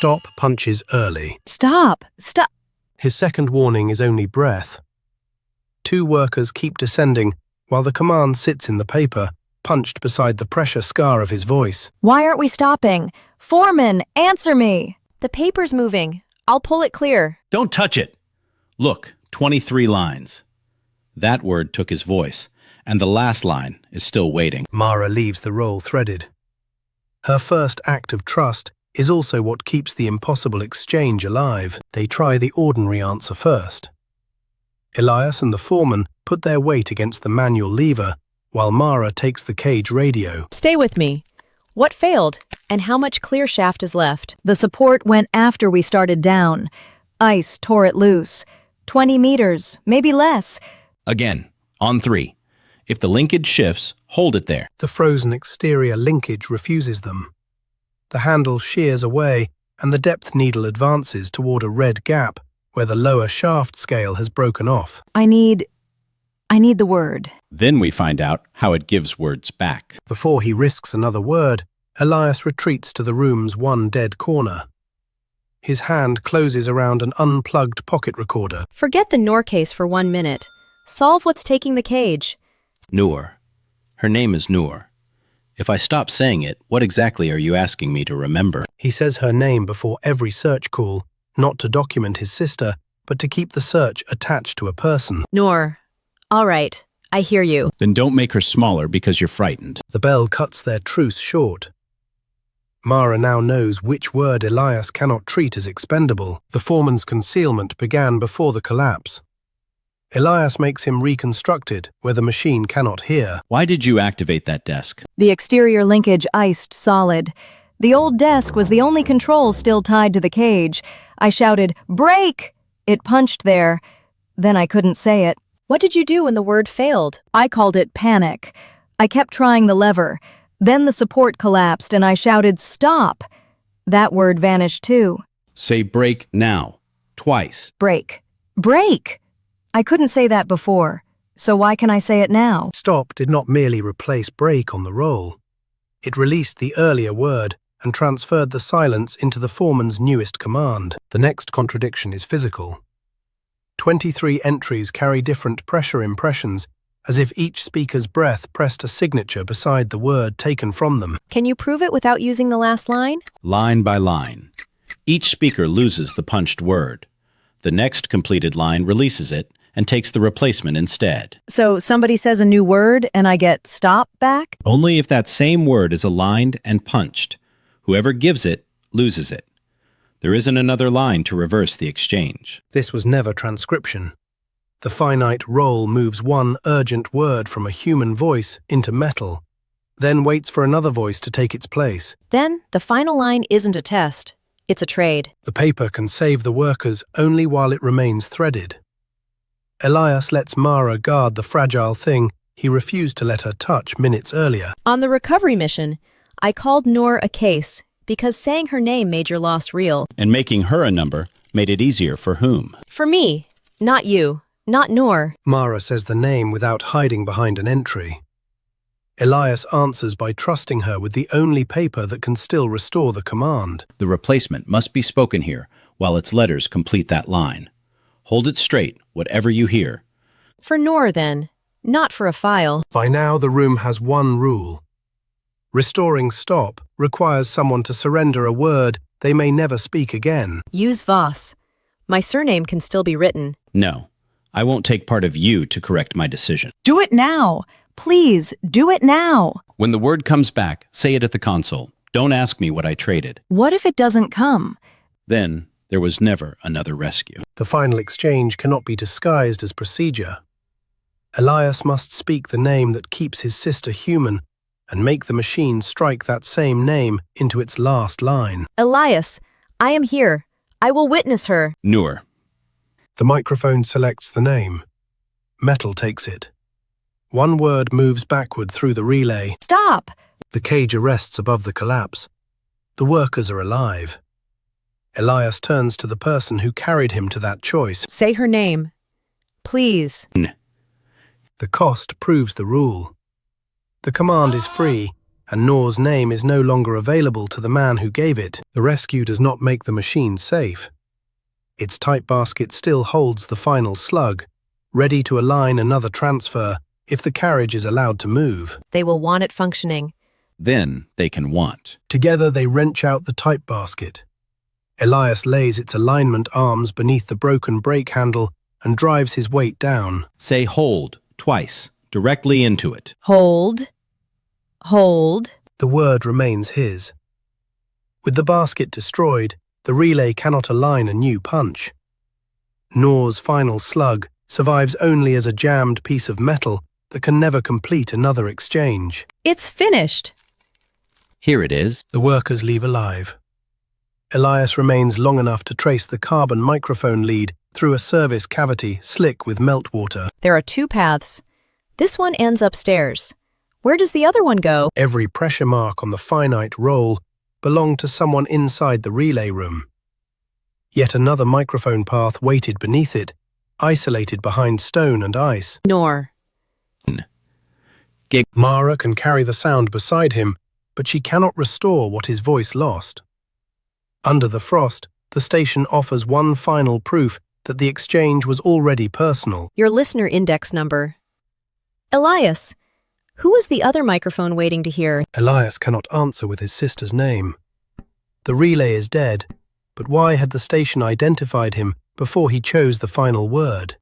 Stop punches early. Stop! Stop! His second warning is only breath. 2 workers keep descending while the command sits in the paper, punched beside the pressure scar of his voice. Why aren't we stopping? Foreman, answer me! The paper's moving. I'll pull it clear. Don't touch it. Look, 23 lines. That word took his voice, and the last line is still waiting. Mara leaves the roll threaded. Her first act of trust is also what keeps the impossible exchange alive. They try the ordinary answer first. Elias and the foreman put their weight against the manual lever, while Mara takes the cage radio. Stay with me. What failed, and how much clear shaft is left? The support went after we started down. Ice tore it loose. 20 meters, maybe less. Again, on 3. If the linkage shifts, hold it there. The frozen exterior linkage refuses them. The handle shears away, and the depth needle advances toward a red gap where the lower shaft scale has broken off. I need the word. Then we find out how it gives words back. Before he risks another word, Elias retreats to the room's one dead corner. His hand closes around an unplugged pocket recorder. Forget the Noor case for 1 minute. Solve what's taking the cage. Noor. Her name is Noor. If I stop saying it, what exactly are you asking me to remember? He says her name before every search call, not to document his sister, but to keep the search attached to a person. Noor. All right, I hear you. Then don't make her smaller because you're frightened. The bell cuts their truce short. Mara now knows which word Elias cannot treat as expendable. The foreman's concealment began before the collapse. Elias makes him reconstructed where the machine cannot hear. Why did you activate that desk? The exterior linkage iced solid. The old desk was the only control still tied to the cage. I shouted, "Break!" It punched there. Then I couldn't say it. What did you do when the word failed? I called it panic. I kept trying the lever. Then the support collapsed and I shouted, "Stop!" That word vanished too. Say break now. Twice. Break. Break! I couldn't say that before, so why can I say it now? Stop did not merely replace break on the roll. It released the earlier word and transferred the silence into the foreman's newest command. The next contradiction is physical. 23 entries carry different pressure impressions, as if each speaker's breath pressed a signature beside the word taken from them. Can you prove it without using the last line? Line by line. Each speaker loses the punched word. The next completed line releases it and takes the replacement instead. So somebody says a new word and I get stop back? Only if that same word is aligned and punched. Whoever gives it loses it. There isn't another line to reverse the exchange. This was never transcription. The finite roll moves one urgent word from a human voice into metal, then waits for another voice to take its place. Then the final line isn't a test. It's a trade. The paper can save the workers only while it remains threaded. Elias lets Mara guard the fragile thing he refused to let her touch minutes earlier. On the recovery mission, I called Noor a case because saying her name made your loss real. And making her a number made it easier for whom? For me, not you, not Noor. Mara says the name without hiding behind an entry. Elias answers by trusting her with the only paper that can still restore the command. The replacement must be spoken here while its letters complete that line. Hold it straight, whatever you hear. For Noor, then, not for a file. By now, the room has one rule. Restoring stop requires someone to surrender a word they may never speak again. Use Voss. My surname can still be written. No, I won't take part of you to correct my decision. Do it now! Please, do it now! When the word comes back, say it at the console. Don't ask me what I traded. What if it doesn't come? Then there was never another rescue. The final exchange cannot be disguised as procedure. Elias must speak the name that keeps his sister human and make the machine strike that same name into its last line. Elias, I am here. I will witness her. Noor. The microphone selects the name. Metal takes it. One word moves backward through the relay. Stop! The cage arrests above the collapse. The workers are alive. Elias turns to the person who carried him to that choice. Say her name. Please. The cost proves the rule. The command is free, and Nor's name is no longer available to the man who gave it. The rescue does not make the machine safe. Its type basket still holds the final slug, ready to align another transfer if the carriage is allowed to move. They will want it functioning. Then they can want. Together they wrench out the type basket. Elias lays its alignment arms beneath the broken brake handle and drives his weight down. Say hold twice, directly into it. Hold. Hold. The word remains his. With the basket destroyed, the relay cannot align a new punch. Nor's final slug survives only as a jammed piece of metal that can never complete another exchange. It's finished. Here it is. The workers leave alive. Elias remains long enough to trace the carbon microphone lead through a service cavity slick with meltwater. There are 2 paths. This one ends upstairs. Where does the other one go? Every pressure mark on the finite roll belonged to someone inside the relay room. Yet another microphone path waited beneath it, isolated behind stone and ice. Nor. Mara can carry the sound beside him, but she cannot restore what his voice lost. Under the frost, the station offers one final proof that the exchange was already personal. Your listener index number. Elias, who was the other microphone waiting to hear? Elias cannot answer with his sister's name. The relay is dead, but why had the station identified him before he chose the final word?